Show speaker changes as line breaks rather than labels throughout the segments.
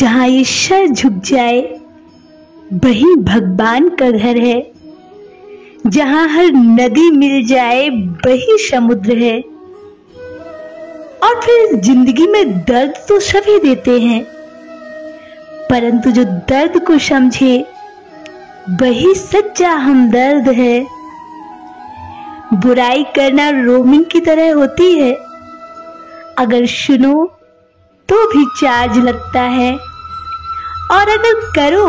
जहां ये सर झुक जाए वही भगवान का घर है। जहां हर नदी मिल जाए वही समुद्र है। और फिर जिंदगी में दर्द तो सभी देते हैं, परंतु जो दर्द को समझे वही सच्चा हमदर्द है। बुराई करना रोमिंग की तरह होती है, अगर सुनो तो भी चार्ज लगता है, और अगर करो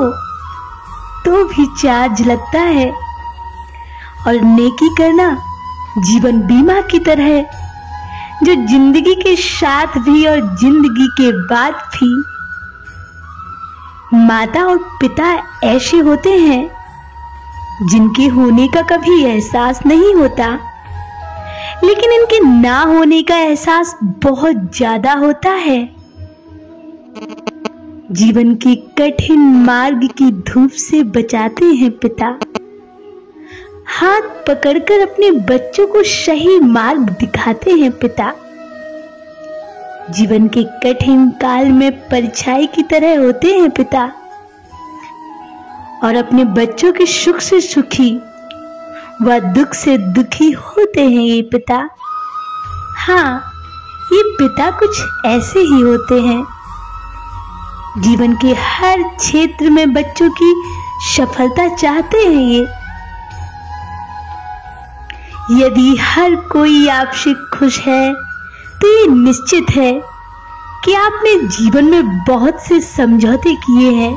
तो भी चार्ज लगता है। और नेकी करना जीवन बीमा की तरह है, जो जिंदगी के साथ भी और जिंदगी के बाद भी। माता और पिता ऐसे होते हैं जिनके होने का कभी एहसास नहीं होता, लेकिन इनके ना होने का एहसास बहुत ज्यादा होता है। जीवन के कठिन मार्ग की धूप से बचाते हैं पिता, हाथ पकड़कर अपने बच्चों को सही मार्ग दिखाते हैं पिता। जीवन के कठिन काल में परछाई की तरह होते हैं पिता, और अपने बच्चों के सुख से सुखी व दुख से दुखी होते हैं ये पिता। हाँ, ये पिता कुछ ऐसे ही होते हैं। जीवन के हर क्षेत्र में बच्चों की सफलता चाहते हैं ये। यदि हर कोई आपसे खुश है तो ये निश्चित है कि आपने जीवन में बहुत से समझौते किए हैं,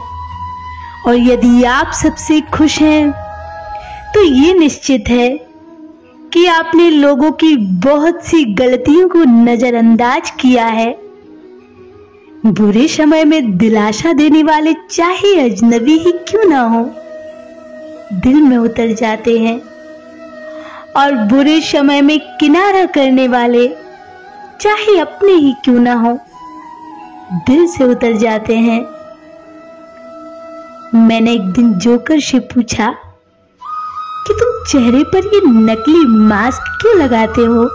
और यदि आप सबसे खुश हैं तो ये निश्चित है कि आपने लोगों की बहुत सी गलतियों को नजरअंदाज किया है। बुरे समय में दिलासा देने वाले चाहे अजनबी ही क्यों ना हो, दिल में उतर जाते हैं, और बुरे समय में किनारा करने वाले चाहे अपने ही क्यों ना हो, दिल से उतर जाते हैं। मैंने एक दिन जोकर से पूछा कि तुम चेहरे पर ये नकली मास्क क्यों लगाते हो?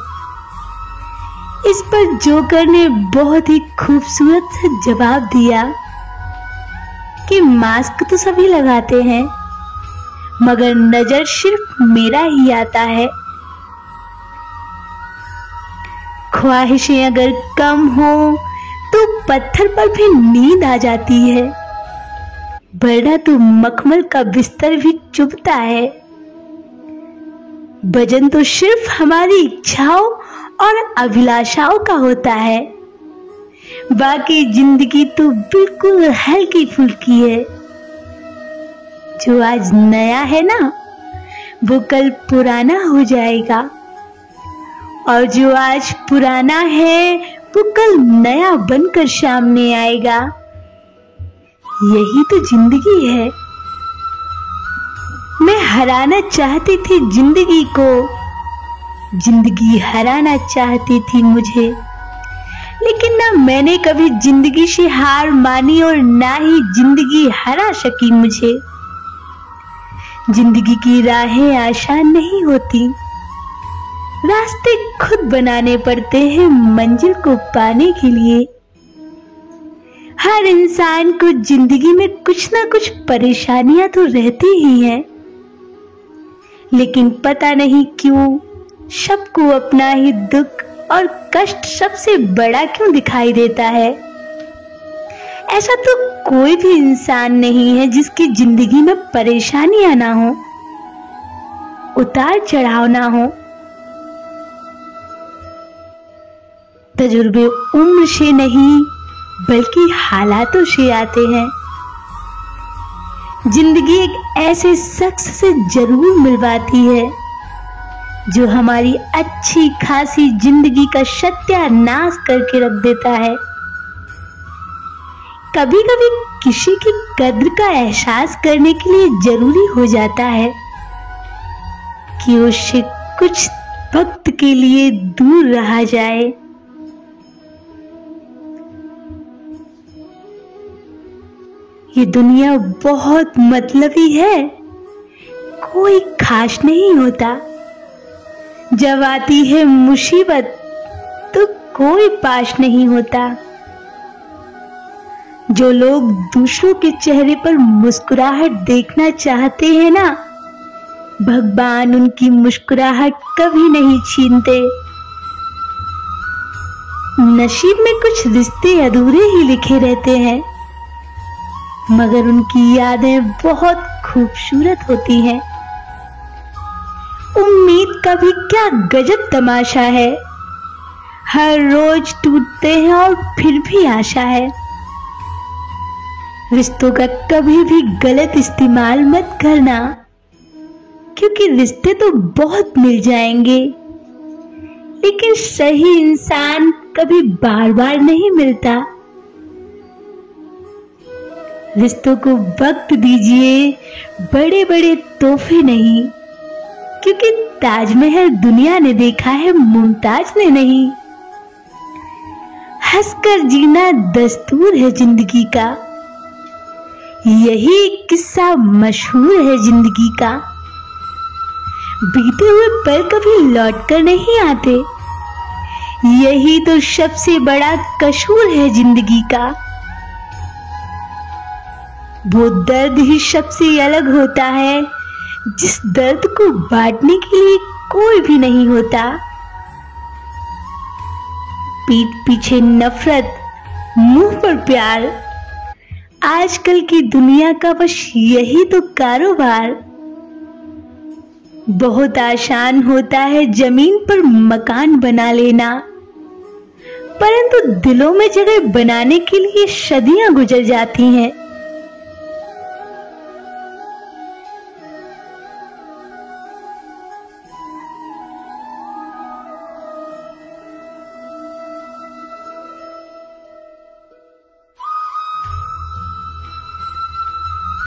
इस पर जोकर ने बहुत ही खूबसूरत सा जवाब दिया कि मास्क तो सभी लगाते हैं, मगर नजर सिर्फ मेरा ही आता है। ख्वाहिशें अगर कम हो तो पत्थर पर भी नींद आ जाती है, वरना तो मखमल का बिस्तर भी चुभता है। वजन तो सिर्फ हमारी इच्छाओं और अभिलाषाओं का होता है, बाकी जिंदगी तो बिल्कुल हल्की फुल्की है। जो आज नया है ना, वो कल पुराना हो जाएगा, और जो आज पुराना है वो कल नया बनकर सामने आएगा। यही तो जिंदगी है। मैं हराना चाहती थी जिंदगी को, जिंदगी हराना चाहती थी मुझे, लेकिन ना मैंने कभी जिंदगी से हार मानी और ना ही जिंदगी हरा सकी मुझे। जिंदगी की राहें आसान नहीं होती, रास्ते खुद बनाने पड़ते हैं मंजिल को पाने के लिए। हर इंसान को जिंदगी में कुछ ना कुछ परेशानियां तो रहती ही हैं, लेकिन पता नहीं क्यों सबको अपना ही दुख और कष्ट सबसे बड़ा क्यों दिखाई देता है। ऐसा तो कोई भी इंसान नहीं है जिसकी जिंदगी में परेशानियां ना हो, उतार चढ़ाव ना हो। तजुर्बे उम्र से नहीं बल्कि हालातों से आते हैं। जिंदगी एक ऐसे शख्स से जरूर मिलवाती है जो हमारी अच्छी खासी जिंदगी का सत्यानाश करके रख देता है। कभी कभी किसी की कद्र का एहसास करने के लिए जरूरी हो जाता है कि उससे कुछ वक्त के लिए दूर रहा जाए। ये दुनिया बहुत मतलबी है, कोई खास नहीं होता। जब आती है मुसीबत तो कोई पास नहीं होता। जो लोग दूसरों के चेहरे पर मुस्कुराहट देखना चाहते हैं ना, भगवान उनकी मुस्कुराहट कभी नहीं छीनते। नसीब में कुछ रिश्ते अधूरे ही लिखे रहते हैं, मगर उनकी यादें बहुत खूबसूरत होती हैं। उम्मीद का भी क्या गजब तमाशा है, हर रोज टूटते हैं और फिर भी आशा है। रिश्तों का कभी भी गलत इस्तेमाल मत करना, क्योंकि रिश्ते तो बहुत मिल जाएंगे, लेकिन सही इंसान कभी बार बार नहीं मिलता। रिश्तों को वक्त दीजिए, बड़े बड़े तोहफे नहीं, क्योंकि ताजमहल दुनिया ने देखा है, मुमताज ने नहीं। हंसकर जीना दस्तूर है जिंदगी का, यही किस्सा मशहूर है जिंदगी का। बीते हुए पल कभी लौट कर नहीं आते, यही तो सबसे बड़ा कसूर है जिंदगी का। वो दर्द ही सबसे अलग होता है, जिस दर्द को बांटने के लिए कोई भी नहीं होता। पीठ पीछे नफरत, मुंह पर प्यार, आजकल की दुनिया का बस यही तो कारोबार। बहुत आसान होता है जमीन पर मकान बना लेना, परंतु दिलों में जगह बनाने के लिए सदियां गुजर जाती हैं।